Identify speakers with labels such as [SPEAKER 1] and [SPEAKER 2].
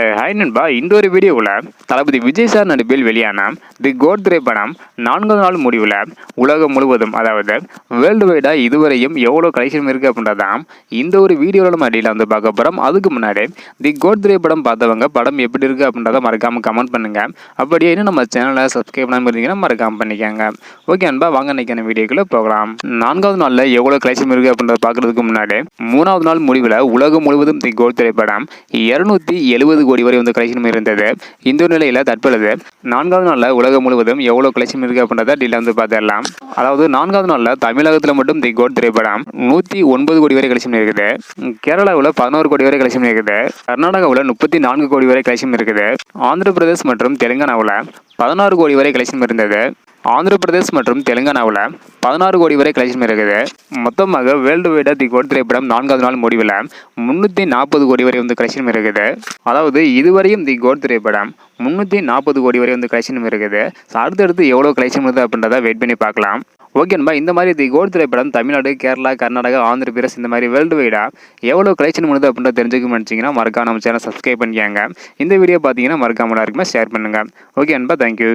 [SPEAKER 1] Hi நண்பா, இந்த ஒரு வீடியோவில் தளபதி விஜய் சார் நடிப்பில் வெளியான தி கோட் திரைப்படம் 4வது நாள் முடிவில் உலகம் முழுவதும், அதாவது வேர்ல்டு வைடாக இதுவரையும் எவ்வளோ கலெக்ஷன் இருக்குது அப்படின்றதான் இந்த ஒரு வீடியோவில் நம்ம அடியில் வந்து பார்க்க போகிறோம். அதுக்கு முன்னாடி தி கோட் திரைப்படம் பார்த்தவங்க படம் எப்படி இருக்குது அப்படின்றத மறக்காமல் கமெண்ட் பண்ணுங்கள். அப்படியே நம்ம சேனலை சப்ஸ்கிரைப் பண்ணாமல் இருந்தீங்கன்னா மறக்காமல் பண்ணிக்கோங்க. ஓகே நண்பா, வாங்க இன்றைக்கான வீடியோக்குள்ளே போகலாம். 4வது நாளில் எவ்வளோ கலெக்ஷன் இருக்குது அப்படின்றத பார்க்குறதுக்கு முன்னாடி 3வது நாள் முடிவில் உலகம் முழுவதும் தி கோட் திரைப்படம் 270 கோடி வரை வந்து கலெக்ஷன் இருந்தது. இந்த நிலையில் தற்பொழுது 4வது நாளில் உலகம் முழுவதும் எவ்வளோ கலெக்ஷன் இருக்குது அப்படின்றத டீலாக வந்து பார்த்துடலாம். அதாவது 4வது நாளில் தமிழகத்தில் மட்டும் தி கோட் திரைப்படம் 109 கோடி வரை கலெக்ஷன் இருக்குது. கேரளாவில் 11 கோடி வரை கலெக்ஷன் இருக்குது. கர்நாடகாவில் 34 கோடி வரை கலெக்ஷன் இருக்குது. ஆந்திர பிரதேஷ் மற்றும் தெலுங்கானாவில் 16 கோடி வரை கலெக்ஷன் இருந்தது. ஆந்திர பிரதேஷ் மற்றும் தெலுங்கானாவில் 16 கோடி வரை கலெக்ஷன் இருக்குது. மொத்தமாக வேர்ல்டு வைடாக தி கோட் திரைப்படம் 4வது நாள் முடிவில் 340 கோடி வரை வந்து கலெக்ஷன் இருக்குது. அதாவது இதுவரையும் தி கோட் திரைப்படம் 340 கோடி வரை வந்து கலெக்ஷன் இருக்குது. அடுத்தடுத்து எவ்வளோ கலெக்ஷன் வருது அப்படின்றத வெயிட் பண்ணி பார்க்கலாம். ஓகேன்பா, இந்த மாதிரி தி கோட் திரைப்படம் தமிழ்நாடு, கேரளா, கர்நாடகா, ஆந்திர பிரதேஷ் இந்த மாதிரி வேர்ல்டு வைடாக எவ்வளோ கலெக்ஷன் பண்ணுது அப்படின்றத தெரிஞ்சுக்க நினச்சிங்கன்னா மறக்காம நம்ம சேனல் சப்ஸ்கிரைப் பண்ணிக்காங்க. இந்த வீடியோ பார்த்தீங்கன்னா மறக்காம எல்லாருக்குமே ஷேர் பண்ணுங்கள். ஓகே நண்பா, தேங்க்யூ.